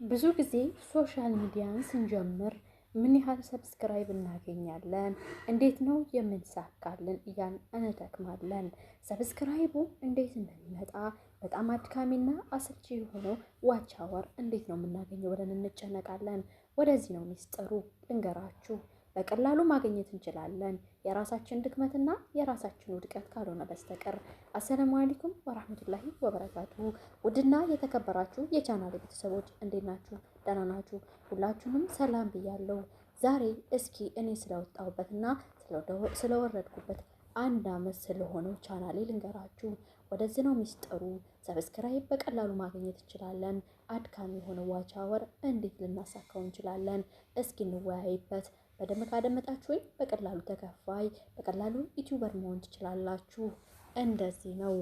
ብዙ ጊዜ ሶሻል ሚዲያን ስንጀምር ምን ያህል ሰብስክራይብ እናገኛለን፣ እንዴት ነው የምንሳካልን እያን እንደክማለን። ሰብስክራይቡ እንዴት እንደሚመጣ በጣም አድካሚና አሰልቺ የሆነው ዋች አወር እንዴት ነው የምናገኘው ብለን እንጨነቃለን። ወደዚህ ነው ሚስጥሩ ልንገራችሁ። በቀላሉ ማግኘት እንችላለን፣ የራሳችን ድክመትና የራሳችን ውድቀት ካልሆነ በስተቀር። አሰላሙ አለይኩም ወራህመቱላሂ ወበረካቱ። ውድና የተከበራችሁ የቻናል ቤተሰቦች እንዴት ናችሁ? ደህና ናችሁ? ሁላችሁንም ሰላም ብያለሁ። ዛሬ እስኪ እኔ ስለወጣሁበትና ስለወረድኩበት አንድ አመት ስለሆነው ቻናሌ ልንገራችሁ። ወደዚህ ነው ሚስጥሩ። ሰብስክራይብ በቀላሉ ማግኘት እንችላለን። አድካሚ የሆነ ዋች አወር እንዴት ልናሳካው እንችላለን? እስኪ እንወያይበት። በደንብ ካደመጣችሁኝ በቀላሉ ተከፋይ በቀላሉ ዩቲዩበር መሆን ትችላላችሁ። እንደዚህ ነው።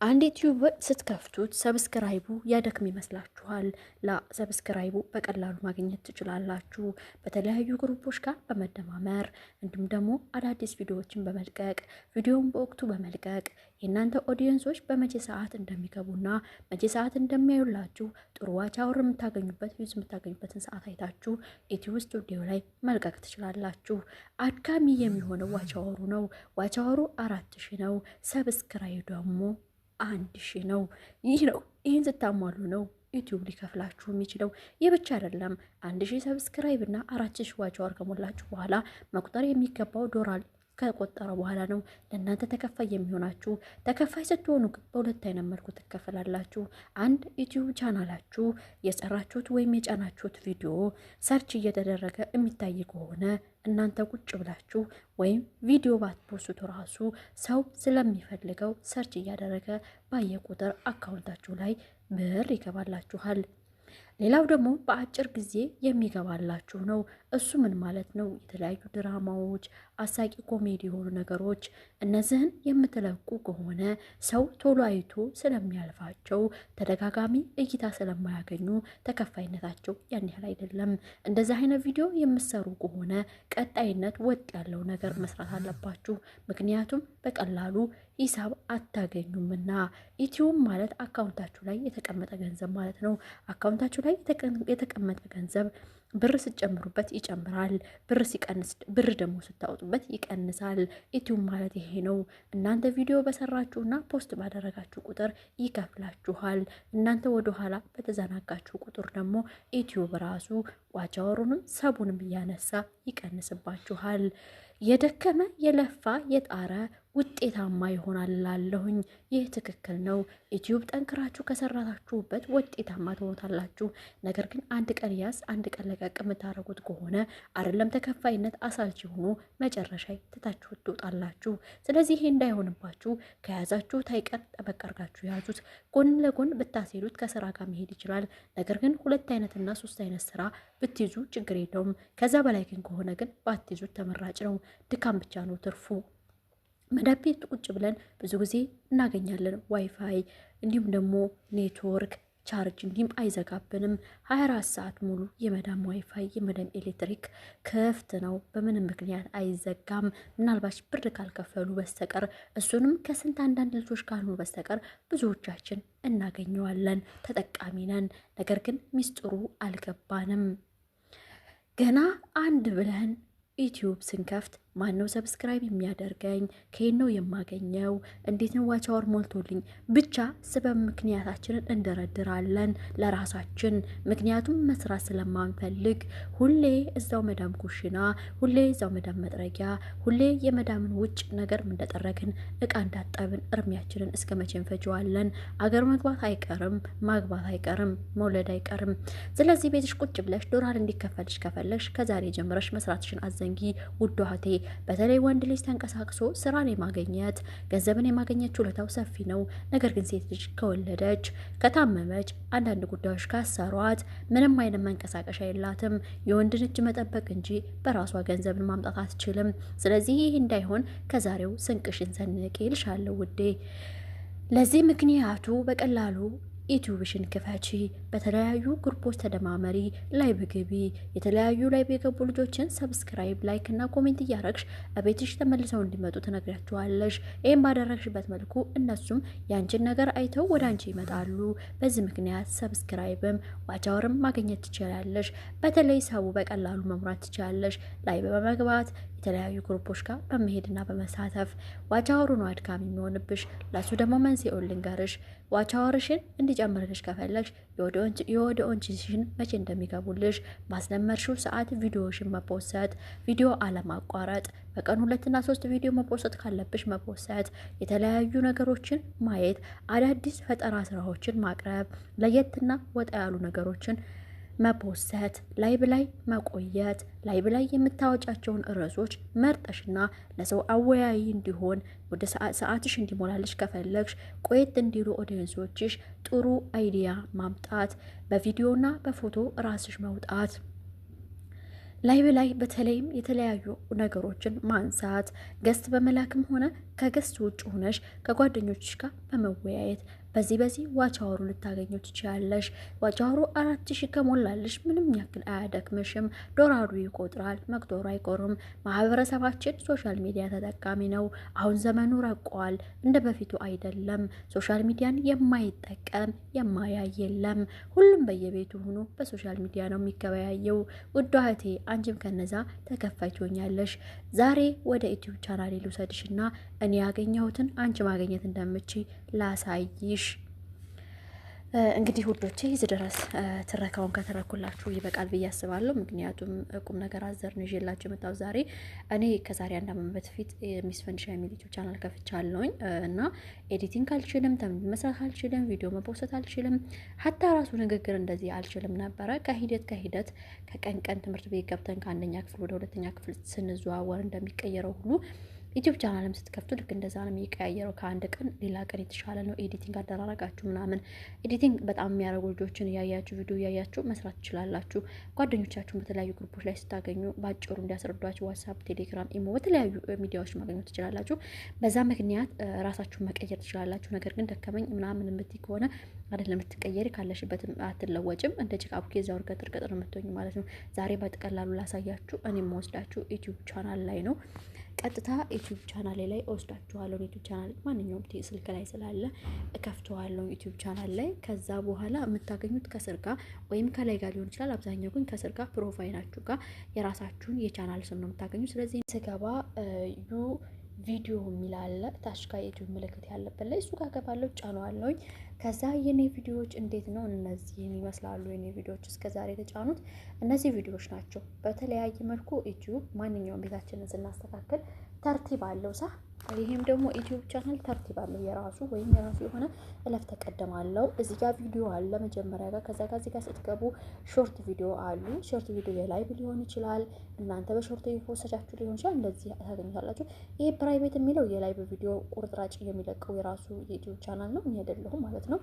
አንድ ዩቲዩብ ስትከፍቱት ሰብስክራይቡ ያደክም ይመስላችኋል? ሰብስክራይቡ በቀላሉ ማግኘት ትችላላችሁ። በተለያዩ ግሩፖች ጋር በመደማመር እንዲሁም ደግሞ አዳዲስ ቪዲዮዎችን በመልቀቅ ቪዲዮውን በወቅቱ በመልቀቅ የእናንተ ኦዲየንሶች በመቼ ሰዓት እንደሚገቡና መቼ ሰዓት እንደሚያዩላችሁ ጥሩ ዋች አወር የምታገኙበት ቪውዝ የምታገኙበትን ሰዓት አይታችሁ ዩቲዩብ ስቱዲዮ ላይ መልቀቅ ትችላላችሁ። አድካሚ የሚሆነው ዋች አወሩ ነው። ዋች አወሩ 4000 ነው። ሰብስክራይብ ደግሞ 1000 ነው። ይህን ስታሟሉ ነው ዩቲዩብ ሊከፍላችሁ የሚችለው። ይህ ብቻ አይደለም። 1000 ሰብስክራይብ እና 4000 ዋች አወር ከሞላችሁ በኋላ መቁጠር የሚገባው ዶላር ከቆጠረ በኋላ ነው ለእናንተ ተከፋይ የሚሆናችሁ። ተከፋይ ስትሆኑ በሁለት አይነት መልኩ ትከፈላላችሁ። አንድ ዩቲዩብ ቻናላችሁ የሰራችሁት ወይም የጫናችሁት ቪዲዮ ሰርች እየተደረገ የሚታይ ከሆነ እናንተ ቁጭ ብላችሁ ወይም ቪዲዮ ባትፖስቱ ራሱ ሰው ስለሚፈልገው ሰርች እያደረገ ባየ ቁጥር አካውንታችሁ ላይ ብር ይገባላችኋል። ሌላው ደግሞ በአጭር ጊዜ የሚገባላችሁ ነው። እሱ ምን ማለት ነው? የተለያዩ ድራማዎች፣ አሳቂ ኮሜዲ የሆኑ ነገሮች እነዚህን የምትለቁ ከሆነ ሰው ቶሎ አይቶ ስለሚያልፋቸው ተደጋጋሚ እይታ ስለማያገኙ ተከፋይነታቸው ያን ያህል አይደለም። እንደዚህ አይነት ቪዲዮ የምትሰሩ ከሆነ ቀጣይነት ወጥ ያለው ነገር መስራት አለባችሁ። ምክንያቱም በቀላሉ ሂሳብ አታገኙምና። ዩቲዩብ ማለት አካውንታችሁ ላይ የተቀመጠ ገንዘብ ማለት ነው። አካውንታችሁ ላይ የተቀመጠ ገንዘብ ብር ስትጨምሩበት ይጨምራል፣ ብር ሲቀንስ ብር ደግሞ ስታወጡበት ይቀንሳል። ዩቲዩብ ማለት ይሄ ነው። እናንተ ቪዲዮ በሰራችሁና ፖስት ባደረጋችሁ ቁጥር ይከፍላችኋል። እናንተ ወደኋላ በተዘናጋችሁ ቁጥር ደግሞ ዩቲዩብ ራሱ ዋች አወሩንም ሰቡንም እያነሳ ይቀንስባችኋል። የደከመ የለፋ የጣረ ውጤታማ ይሆናል ላለሁኝ። ይህ ትክክል ነው። ዩቲዩብ ጠንክራችሁ ከሰራታችሁበት ውጤታማ ትሆናላችሁ። ነገር ግን አንድ ቀን ያዝ አንድ ቀን ለቀቅ የምታደርጉት ከሆነ አይደለም ተከፋይነት አሳልች ሆኖ መጨረሻ ትታችሁ ትወጣላችሁ። ስለዚህ ይሄ እንዳይሆንባችሁ ከያዛችሁት አይቀር ጠበቅ አድርጋችሁ ያዙት። ጎን ለጎን ብታስሄዱት ከስራ ጋር መሄድ ይችላል። ነገር ግን 2 አይነትና 3 አይነት ስራ ብትይዙ ችግር የለውም። ከዛ በላይ ግን ከሆነ ግን ባትይዙት ተመራጭ ነው። ድካም ብቻ ነው ትርፉ። መዳብ ቤት ቁጭ ብለን ብዙ ጊዜ እናገኛለን ዋይፋይ እንዲሁም ደግሞ ኔትወርክ ቻርጅ እንዲሁም አይዘጋብንም። 24 ሰዓት ሙሉ የመዳም ዋይፋይ የመዳም ኤሌክትሪክ ክፍት ነው። በምንም ምክንያት አይዘጋም። ምናልባት ብር ካልከፈሉ በስተቀር እሱንም ከስንት አንዳንድ ልጆች ካልሆኑ በስተቀር ብዙዎቻችን እናገኘዋለን፣ ተጠቃሚ ነን። ነገር ግን ሚስጥሩ አልገባንም። ገና አንድ ብለን ዩቲዩብ ስንከፍት ማነው ሰብስክራይብ የሚያደርገኝ? ከየት ነው የማገኘው? እንዴት ነው ዋች አወር ሞልቶልኝ? ብቻ ስበብ ምክንያታችንን እንደረድራለን ለራሳችን። ምክንያቱም መስራት ስለማንፈልግ ሁሌ እዛው መዳም ኩሽና፣ ሁሌ እዛው መዳም መጥረጊያ፣ ሁሌ የመዳምን ውጭ ነገር እንደጠረግን እቃ እንዳጠብን እርሚያችንን እስከ መቼ እንፈጀዋለን? አገር መግባት አይቀርም፣ ማግባት አይቀርም፣ መውለድ አይቀርም። ስለዚህ ቤትሽ ቁጭ ብለሽ ዶላር እንዲከፈልሽ ከፈለሽ ከዛሬ ጀምረሽ መስራትሽን አዘንጊ ውድ እህቴ። በተለይ ወንድ ልጅ ተንቀሳቅሶ ስራን የማገኘት ገንዘብን የማገኘት ችሎታው ሰፊ ነው። ነገር ግን ሴት ልጅ ከወለደች ከታመመች አንዳንድ ጉዳዮች ካሰሯት ምንም አይነት መንቀሳቀሻ የላትም። የወንድን እጅ መጠበቅ እንጂ በራሷ ገንዘብን ማምጣት አትችልም። ስለዚህ ይህ እንዳይሆን ከዛሬው ስንቅሽን ሰንቄ ልሻለሁ ውዴ። ለዚህ ምክንያቱ በቀላሉ ዩቲዩብሽን ክፈቺ፣ በተለያዩ ግሩፖች ተደማመሪ፣ ላይቭ ግቢ። የተለያዩ ላይቭ የገቡ ልጆችን ሰብስክራይብ፣ ላይክ እና ኮሜንት እያረግሽ ቤትሽ ተመልሰው እንዲመጡ ትነግሪያቸዋለሽ። ይህም ባደረግሽበት መልኩ እነሱም ያንቺን ነገር አይተው ወደ አንቺ ይመጣሉ። በዚህ ምክንያት ሰብስክራይብም ዋቻወርም ማግኘት ትችላለሽ። በተለይ ሰው በቀላሉ መምራት ትችላለሽ። ላይቭ በመግባት የተለያዩ ግሩፖች ጋር በመሄድና በመሳተፍ። ዋቻወሩ ነው አድካሚ የሚሆንብሽ። ለሱ ደግሞ መንስኤውን ልንገርሽ። ዋቻወርሽን እንዲጨምርልሽ ከፈለግሽ የወደ ኦንቺሽን መቼ እንደሚገቡልሽ ባስለመድሽው ሰዓት ቪዲዮሽን መፖሰት፣ ቪዲዮ አለማቋረጥ፣ በቀን 2 እና 3 ቪዲዮ መፖሰት ካለብሽ መፖሰት፣ የተለያዩ ነገሮችን ማየት፣ አዳዲስ ፈጠራ ስራዎችን ማቅረብ፣ ለየትና ወጣ ያሉ ነገሮችን መፖሰት፣ ላይቭ ላይ መቆየት፣ ላይቭ ላይ የምታወጫቸውን ርዕሶች መርጠሽና ለሰው አወያይ እንዲሆን ወደ ሰዓትሽ እንዲሞላልሽ ከፈለግሽ ቆየት እንዲሉ ኦዲየንሶችሽ ጥሩ አይዲያ ማምጣት፣ በቪዲዮና በፎቶ ራስሽ መውጣት፣ ላይቭ ላይ በተለይም የተለያዩ ነገሮችን ማንሳት፣ ገስት በመላክም ሆነ ከገስት ውጭ ሆነሽ ከጓደኞችሽ ጋር በመወያየት በዚህ ዋቻወሩ ልታገኙ ትችላለሽ። ዋቻወሩ 4000 ከሞላልሽ ምንም ያክል አያደክምሽም። ዶላሩ ይቆጥራል፣ መቅጦሩ አይቆርም። ማህበረሰባችን ሶሻል ሚዲያ ተጠቃሚ ነው። አሁን ዘመኑ ረቋል፣ እንደ በፊቱ አይደለም። ሶሻል ሚዲያን የማይጠቀም የማያይ የለም። ሁሉም በየቤቱ ሆኖ በሶሻል ሚዲያ ነው የሚገበያየው። ውድ እህቴ አንቺም ከነዛ ተከፋይ ትሆኛለሽ። ዛሬ ወደ ዩቲዩብ ቻናሌ ልውሰድሽና እኔ ያገኘሁትን አንቺ ማግኘት እንደምችይ ላሳይሽ። እንግዲህ ውዶቼ እዚህ ድረስ ትረካውን ከተረኩላችሁ ይበቃል ብዬ አስባለሁ። ምክንያቱም ቁም ነገር አዘር ነው ይዤላችሁ የመጣሁት ዛሬ። እኔ ከዛሬ 1 ዓመት በፊት ሚስ ፈንዲሻ የሚል ዩቲዩብ ቻናል ከፍቻለሁኝ እና ኤዲቲንግ አልችልም፣ ተምኔል መስራት አልችልም፣ ቪዲዮ መፖስት አልችልም፣ ሀታ ራሱ ንግግር እንደዚህ አልችልም ነበረ። ከሂደት ከቀን ትምህርት ቤት ገብተን ከ1ኛ ክፍል ወደ 2ኛ ክፍል ስንዘዋወር እንደሚቀየረው ሁሉ ዩቲዩብ ቻናልም ስትከፍቱ ልክ እንደዛ ነው የሚቀያየረው። ከአንድ ቀን ሌላ ቀን የተሻለ ነው። ኤዲቲንግ አደራረጋችሁ ምናምን ኤዲቲንግ በጣም የሚያደርጉ ልጆችን እያያችሁ ቪዲዮ እያያችሁ መስራት ትችላላችሁ። ጓደኞቻችሁን በተለያዩ ግሩፖች ላይ ስታገኙ በአጭሩ እንዲያስረዷችሁ ዋትስአፕ፣ ቴሌግራም፣ ኢሞ በተለያዩ ሚዲያዎች ማግኘት ትችላላችሁ። በዛ ምክንያት ራሳችሁን መቀየር ትችላላችሁ። ነገር ግን ደከመኝ ምናምን የምትይ ከሆነ አይደለም የምትቀየሪ፣ ካለሽበትም አትለወጭም። እንደ ጭቃ ቡኬ እዛው ገጥር ነው የምትሆኝ ማለት ነው። ዛሬ በጠቅላሉ ላሳያችሁ እኔም ወስዳችሁ ዩቲዩብ ቻናል ላይ ነው ቀጥታ ዩቲዩብ ቻናል ላይ ወስዳችኋለሁ። ዩቲዩብ ቻናል ማንኛውም ስልክ ላይ ስላለ እከፍተዋለሁ ዩቲዩብ ቻናል ላይ። ከዛ በኋላ የምታገኙት ከስር ጋር ወይም ከላይ ጋር ሊሆን ይችላል። አብዛኛው ግን ከስር ጋር ፕሮፋይላችሁ ጋር የራሳችሁን የቻናል ስም ነው የምታገኙት። ስለዚህ ስገባ ቪዲዮ የሚላለ ታች ጋር የዩቲዩብ ምልክት ያለበት ላይ እሱ ጋር ገባለሁ፣ ጫነዋለሁኝ። ከዛ የኔ ቪዲዮዎች እንዴት ነው እነዚህን ይመስላሉ። የኔ ቪዲዮዎች እስከዛሬ የተጫኑት እነዚህ ቪዲዮዎች ናቸው። በተለያየ መልኩ ዩቲዩብ ማንኛውም ቤታችንን ስናስተካክል ተርቲብ አለው ሳ ይሄም ደግሞ ዩቲዩብ ቻናል ተርቲብ አለው የራሱ ወይም የራሱ የሆነ እለፍ ተቀደም አለው። እዚህ ጋር ቪዲዮ አለ መጀመሪያ ጋር። ከዛ ጋር እዚህ ጋር ስትገቡ ሾርት ቪዲዮ አሉ። ሾርት ቪዲዮ የላይቭ ሊሆን ይችላል፣ እናንተ በሾርት የፖስታችሁ ሊሆን ይችላል። እንደዚህ ታገኙታላችሁ። ይሄ ፕራይቬት የሚለው የላይቭ ቪዲዮ ቁርጥራጭ የሚለቀው የራሱ የዩቲዩብ ቻናል ነው፣ እኔ አይደለሁም ማለት ነው።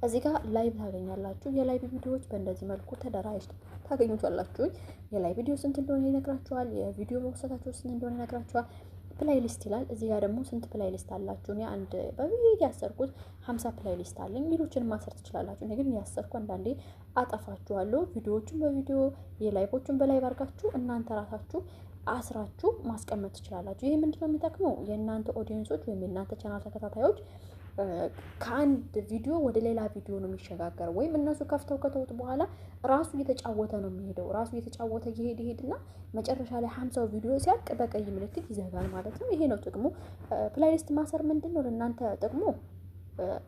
እዚህ ጋር ላይቭ ታገኛላችሁ። የላይቭ ቪዲዮዎች በእንደዚህ መልኩ ተደራጅተው ታገኙታላችሁ። የላይቭ ቪዲዮ ስንት እንደሆነ ይነግራችኋል። የቪዲዮ ፖስታችሁ ስንት እንደሆነ ይነግራችኋል። ፕላይሊስት ይላል። እዚህ ጋር ደግሞ ስንት ፕላይሊስት አላችሁ? እኔ አንድ በቪዲዮ ያሰርኩት 50 ፕላይሊስት አለኝ። ሌሎችን ማሰር ትችላላችሁ። እኔ ግን ያሰርኩ አንዳንዴ አጠፋችኋለሁ። ቪዲዮዎቹን በቪዲዮ የላይቮቹን በላይቭ አድርጋችሁ እናንተ ራሳችሁ አስራችሁ ማስቀመጥ ትችላላችሁ። ይሄ ምንድነው የሚጠቅመው? የእናንተ ኦዲየንሶች ወይም የእናንተ ቻናል ተከታታዮች ከአንድ ቪዲዮ ወደ ሌላ ቪዲዮ ነው የሚሸጋገረው። ወይም እነሱ ከፍተው ከተውት በኋላ ራሱ እየተጫወተ ነው የሚሄደው። ራሱ እየተጫወተ ይሄድና መጨረሻ ላይ 50 ቪዲዮ ሲያልቅ በቀይ ምልክት ይዘጋል ማለት ነው። ይሄ ነው ጥቅሙ። ፕሌሊስት ማሰር ምንድን ነው ለእናንተ ጥቅሙ?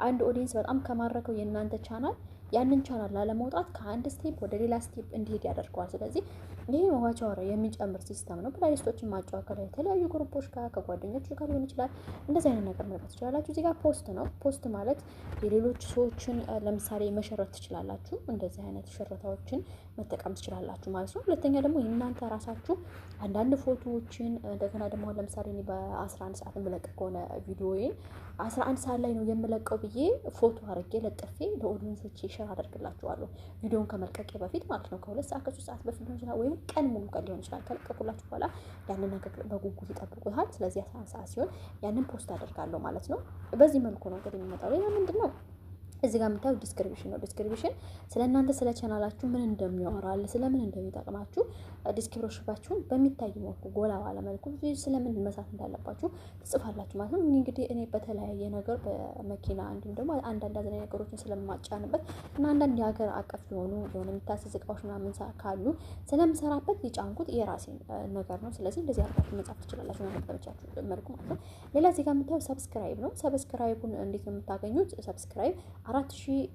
አንድ ኦዲየንስ በጣም ከማረከው የእናንተ ቻናል ያንን ቻናል ላለመውጣት ከአንድ ስቴፕ ወደ ሌላ ስቴፕ እንዲሄድ ያደርገዋል። ስለዚህ ይሄ ዋቻወር የሚጨምር ሲስተም ነው። ፕሌሊስቶችን ማጫወር የተለያዩ ግሩፖች ጋር ከጓደኞቹ ጋር ሊሆን ይችላል። እንደዚህ አይነት ነገር መልቀቅ ትችላላችሁ። እዚህ ጋር ፖስት ነው። ፖስት ማለት የሌሎች ሰዎችን ለምሳሌ መሸረት ትችላላችሁ። እንደዚህ አይነት ሽረታዎችን መጠቀም ትችላላችሁ ማለት ነው። ሁለተኛ ደግሞ የእናንተ ራሳችሁ አንዳንድ ፎቶዎችን እንደገና ደግሞ ለምሳሌ እኔ በ11 ሰዓት የምለቀቅ ከሆነ ቪዲዮዬን 11 ሰዓት ላይ ነው የምለቀው ብዬ ፎቶ አድርጌ ለጥፌ ለኦዲየንሶቼ ሼር አደርግላችኋለሁ። ቪዲዮውን ከመልቀቄ በፊት ማለት ነው። ከ2 ሰዓት ከ3 ሰዓት በፊት ሊሆን ይችላል፣ ወይም ቀን ሙሉ ቀን ሊሆን ይችላል። ከለቀቁላችሁ በኋላ ያንን ነገር በጉጉት ይጠብቁታል። ስለዚህ 11 ሰዓት ሲሆን ያንን ፖስት አደርጋለሁ ማለት ነው። በዚህ መልኩ ነው እንግዲህ የሚመጣው። ሌላ ምንድነው እዚህ ጋር የምታዩት ዲስክሪፕሽን ነው። ዲስክሪፕሽን ስለ እናንተ ስለ ቻናላችሁ ምን እንደሚያወራል ስለምን እንደሚጠቅማችሁ ዲስክሪፕሽናችሁን በሚታይ መልኩ ጎላ ባለ መልኩ ስለምን መስራት እንዳለባችሁ ትጽፋላችሁ ማለት ነው። እንግዲህ እኔ በተለያየ ነገር በመኪና እንዲሁም ደግሞ አንዳንድ አዝናኝ ነገሮችን ስለማጫንበት እና አንዳንድ የሀገር አቀፍ የሆኑ የሚታሰስ እቃዎች ምናምን ካሉ ስለምሰራበት የጫንኩት የራሴን ነገር ነው። ስለዚህ እንደዚህ አድርጋችሁ መጻፍ ትችላላችሁ ማለት በተመቻችሁ መልኩ ማለት ነው። ሌላ እዚህ ጋር የምታዩት ሰብስክራይብ ነው። ሰብስክራይቡን እንዴት ነው የምታገኙት? ሰብስክራይብ 4020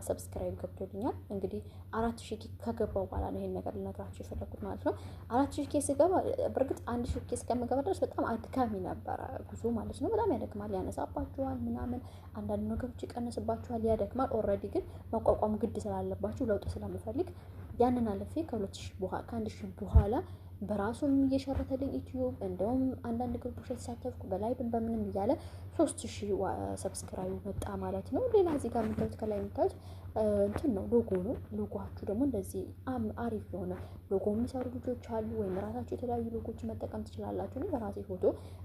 ሰብስክራይብ ገብቶልኛል። እንግዲህ 4000 ከገባው በኋላ ነው ይሄን ነገር ልነግራችሁ የፈለኩት ማለት ነው። 4000 ስገባ በእርግጥ 1000 እስከምገባ ድረስ በጣም አድካሚ ነበረ ጉዞ ማለት ነው። በጣም ያደክማል፣ ያነሳባችኋል ምናምን፣ አንዳንድ ነገሮች ይቀንስባችኋል፣ ያደክማል። ኦልሬዲ ግን መቋቋም ግድ ስላለባችሁ ለውጥ ስለምፈልግ ያንን አለፌ ከ1000 በኋላ በራሱም እየሸረተልኝ ዩቲዩብ እንደውም አንዳንድ ግሩፖች የተሳተፍኩ በላይ በምንም እያለ 3000 ሰብስክራይብ መጣ ማለት ነው። ሌላ እዚህ ጋር የምታዩት ከላይ የምታዩት እንትን ነው ሎጎ ነው። ሎጎአችሁ ደግሞ እንደዚህ አሪፍ የሆነ ሎጎ የሚሰሩ ልጆች አሉ፣ ወይም ራሳችሁ የተለያዩ ሎጎችን መጠቀም ትችላላችሁ። እኔ በራሴ ፎቶ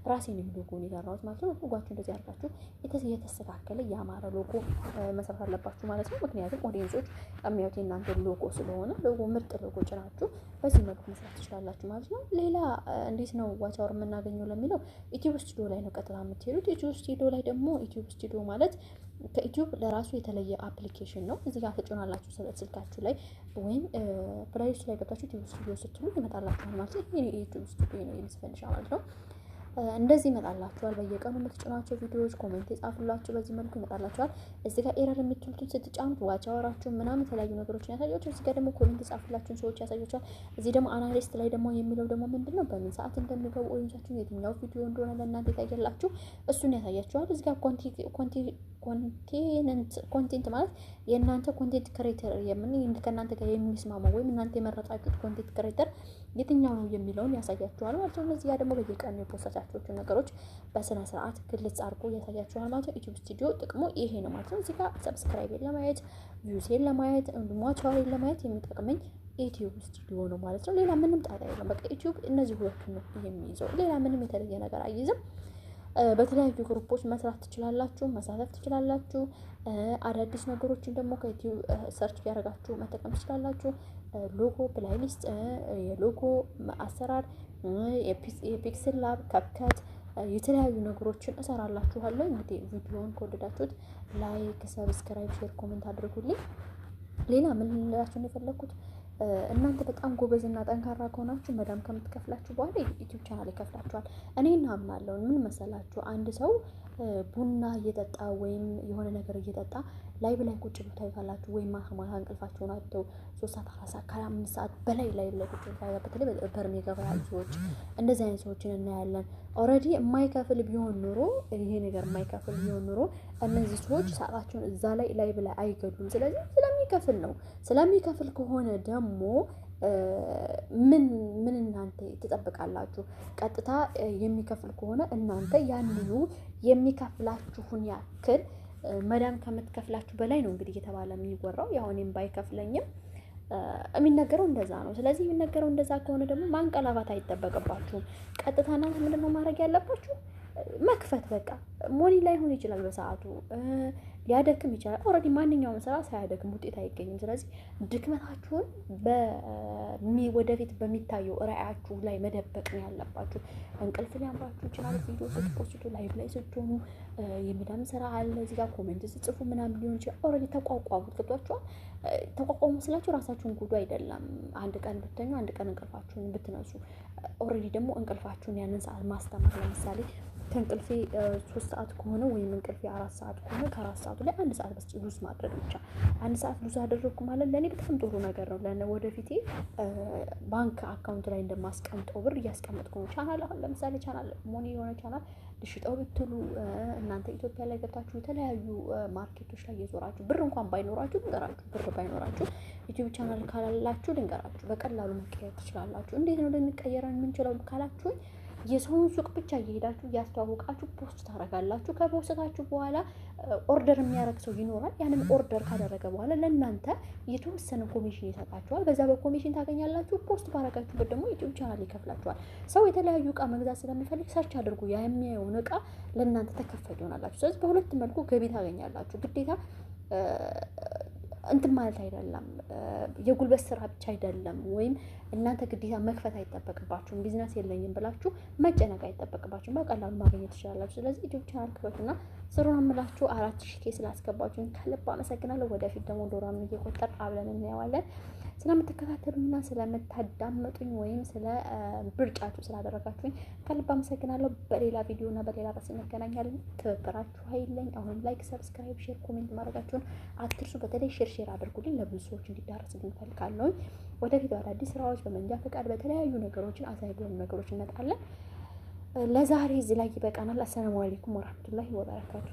ራሴንም ሎጎን የሰራሁት ማለት ነው። ሎጎአችሁ እንደዚህ አድርጋችሁ የተስተካከለ ያማረ ሎጎ መስራት አለባችሁ ማለት ነው። ምክንያቱም ኦዲየንሶች የሚያዩት የእናንተ ሎጎ ስለሆነ ሎጎ ምርጥ ሎጎ ጭናችሁ በዚህ መልኩ መስራት ትችላላችሁ ማለት ነው። ሌላ እንዴት ነው ዋች አወር የምናገኘው ለሚለው ዩቲዩብ ስቱዲዮ ላይ ነው ቀጥታ የምትሄዱት። ዩቲዩብ ስቱዲዮ ላይ ደግሞ ዩቲዩብ ስቱዲዮ ማለት ከዩቲዩብ ለራሱ የተለየ አፕሊኬሽን ነው። እዚህ ጋር ተጭናላችሁ ስልካችሁ ላይ ወይም ፕሌይሊስት ላይ ገብታችሁ ዩቲዩብ ስቱዲዮ ስትሉ ይመጣላችኋል ማለት ነው። ይሄ ዩቲዩብ ስቱዲዮ ነው የሚስፈልሻ ማለት ነው። እንደዚህ ይመጣላችኋል። በየቀኑ የምትጭኗቸው ቪዲዮዎች ኮሜንት የጻፉላችሁ በዚህ መልኩ ይመጣላችኋል። እዚህ ጋር ኤረር የምትሉትን ስትጫኑት ዋች አወራችሁ ምናምን የተለያዩ ነገሮችን ያሳያችሁ። እዚህ ጋር ደግሞ ኮሜንት የጻፉላችሁን ሰዎች ያሳያችኋል። እዚህ ደግሞ አናሊስት ላይ ደግሞ የሚለው ደግሞ ምንድን ነው በምን ሰዓት እንደሚገቡ ኦዲየንሳችሁን የትኛው ቪዲዮ እንደሆነ ለእናንተ የታየላችሁ እሱን ያሳያችኋል። እዚህ ጋር ኮንቴንት ማለት የእናንተ ኮንቴንት ክሬተር ከእናንተ ጋር የሚስማማው ወይም እናንተ የመረጣችሁት ኮንቴንት ክሬተር የትኛው ነው የሚለውን ያሳያችኋል ማለት ነው። እዚህ ጋር ደግሞ በየቀኑ የፖስታችሁ ነገሮች በስነ ስርዓት ግልጽ አድርጎ ያሳያችኋል ማለት ነው። ዩቲዩብ ስቱዲዮ ጥቅሙ ይሄ ነው ማለት ነው። እዚህ ጋር ሰብስክራይቤን ለማየት ቪውሴን ለማየት ዋች አወሬን ለማየት የሚጠቅመኝ ዩቲዩብ ስቱዲዮ ነው ማለት ነው። ሌላ ምንም ጣጣ የለም። በቃ ዩቲዩብ እነዚህ ሁለቱን ነው የሚይዘው። ሌላ ምንም የተለየ ነገር አይይዝም። በተለያዩ ግሩፖች መስራት ትችላላችሁ፣ መሳተፍ ትችላላችሁ። አዳዲስ ነገሮችን ደግሞ ከዩቲዩብ ሰርች ያደርጋችሁ መጠቀም ትችላላችሁ። ሎጎ፣ ፕሌይሊስት፣ የሎጎ አሰራር፣ የፒክስል ላብ፣ ካፕከት የተለያዩ ነገሮችን እሰራላችኋለሁ። እንግዲህ ቪዲዮውን ከወደዳችሁት ላይክ፣ ሰብስክራይብ፣ ሼር፣ ኮሜንት አድርጉልኝ። ሌላ ምን ልላችሁ ነው የፈለኩት እናንተ በጣም ጎበዝና ጠንካራ ከሆናችሁ መዳም ከምትከፍላችሁ በኋላ ዩቲዩብ ቻናል ይከፍላችኋል። እኔ እናምናለሁ። ምን መሰላችሁ አንድ ሰው ቡና እየጠጣ ወይም የሆነ ነገር እየጠጣ ላይቭ ላይ ቁጭ ብሎ ታዩታላችሁ። ወይም ማታ እንቅልፋቸውን አጥተው 3 ሰዓት 4 ሰዓት ከ5 ሰዓት በላይ ላይቭ ላይ ቁጭ ብሎ ታዩታላችሁ። በተለይ በርሜ ገበያ ሰዎች እንደዚህ አይነት ሰዎችን እናያለን። ኦልሬዲ የማይከፍል ቢሆን ኑሮ ይሄ ነገር የማይከፍል ቢሆን ኑሮ እነዚህ ሰዎች ሰዓታቸውን እዛ ላይ ላይቭ ላይ አይገሉም። ስለዚህ ስለሚከፍል ነው። ስለሚከፍል ከሆነ ደግሞ ምን እናንተ ትጠብቃላችሁ? ቀጥታ የሚከፍል ከሆነ እናንተ ያንኑ የሚከፍላችሁን ያክል መዳም ከምትከፍላችሁ በላይ ነው እንግዲህ እየተባለ የሚወራው። ያው እኔም ባይከፍለኝም የሚነገረው እንደዛ ነው። ስለዚህ የሚነገረው እንደዛ ከሆነ ደግሞ ማንቀላባት አይጠበቅባችሁም። ቀጥታ እናንተ ምንድነው ማድረግ ያለባችሁ? መክፈት በቃ ሞኒ ላይሆን ይችላል፣ በሰዓቱ ሊያደክም ይችላል። ኦልሬዲ ማንኛውም ስራ ሳያደክም ውጤት አይገኝም። ስለዚህ ድክመታችሁን ወደፊት በሚታየው ራዕያችሁ ላይ መደበቅ ነው ያለባችሁ። እንቅልፍ ሊያምራችሁ ይችላል። ቪዲዮ ስትፖስቱ ላይቭ ላይ ስትሆኑ የሚዳም ስራ አለ። እዚህ ጋር ኮሜንት ስትጽፉ ምናምን ሊሆን ይችላል። ኦልሬዲ ተቋቋሙት። ገብቷችኋል? ተቋቋሙ ስላችሁ ራሳችሁን ጉዱ አይደለም። አንድ ቀን ብትተኙ፣ አንድ ቀን እንቅልፋችሁን ብትነሱ፣ ኦልሬዲ ደግሞ እንቅልፋችሁን ያንን ሰዓት ማስተማር ለምሳሌ ከእንቅልፌ 3 ሰዓት ከሆነ ወይም እንቅልፌ 4 ሰዓት ከሆነ ከ4 ሰዓቱ ላይ 1 ሰዓት በስ ሉዝ ማድረግ ብቻ። 1 ሰዓት ሉዝ አደረግኩ ማለት ለእኔ በጣም ጥሩ ነገር ነው። ለእኔ ወደፊቴ ባንክ አካውንት ላይ እንደማስቀምጠው ብር እያስቀመጥኩ ነው። ቻናል አሁን ለምሳሌ ቻናል ሞኒ የሆነ ቻናል ልሽጠው ብትሉ እናንተ ኢትዮጵያ ላይ ገብታችሁ የተለያዩ ማርኬቶች ላይ እየዞራችሁ ብር እንኳን ባይኖራችሁ ልንገራችሁ፣ ብር ባይኖራችሁ ዩቲዩብ ቻናል ካላላችሁ ልንገራችሁ፣ በቀላሉ መቀየር ትችላላችሁ። እንዴት ነው ልንቀየረን የምንችለው ካላችሁኝ የሰውን ሱቅ ብቻ እየሄዳችሁ እያስተዋወቃችሁ ፖስት ታደርጋላችሁ። ከፖስታችሁ በኋላ ኦርደር የሚያደርግ ሰው ይኖራል። ያንን ኦርደር ካደረገ በኋላ ለእናንተ የተወሰነ ኮሚሽን ይሰጣችኋል። በዛ በኮሚሽን ታገኛላችሁ። ፖስት ባረጋችሁበት ደግሞ ዩቲዩብ ቻናል ይከፍላችኋል። ሰው የተለያዩ እቃ መግዛት ስለሚፈልግ ሰርች አድርጉ። ያ የሚያየውን እቃ ለእናንተ ተከፋይ ይሆናላችሁ። ስለዚህ በሁለት መልኩ ገቢ ታገኛላችሁ። ግዴታ እንትን ማለት አይደለም፣ የጉልበት ስራ ብቻ አይደለም። ወይም እናንተ ግዴታ መክፈት አይጠበቅባችሁም። ቢዝነስ የለኝም ብላችሁ መጨነቅ አይጠበቅባችሁም። በቀላሉ ማግኘት ትችላላችሁ። ስለዚህ ዩቲዩብ ቻናል ክፈቱና ስሩን አምላችሁ 4000 ስላስገባችሁኝ ከልብ አመሰግናለሁ። ወደፊት ደግሞ ዶላሩን እየቆጠር አብረን እናየዋለን። ስለምትከታተሉኝና ስለምታዳመጡኝ ወይም ስለ ብርጫችሁ ስላደረጋችሁኝ ከልብ አመሰግናለሁ። በሌላ ቪዲዮ እና በሌላ ርዕስ እንገናኛለን። ትብብራችሁ አይለኝ። አሁንም ላይክ፣ ሰብስክራይብ፣ ሼር፣ ኮሜንት ማድረጋችሁን አትርሱ። በተለይ ሼር አድርጉልኝ፣ ለብዙ ሰዎች እንዲዳረስልኝ እፈልጋለሁ። ወደፊት አዳዲስ ስራዎች በመንጃ ፈቃድ በተለያዩ ነገሮችን አሳይ በሆኑ ነገሮች እንመጣለን። ለዛሬ እዚህ ላይ ይበቃናል። አሰላሙ አለይኩም ወራህመቱላሂ ወበረካቱ።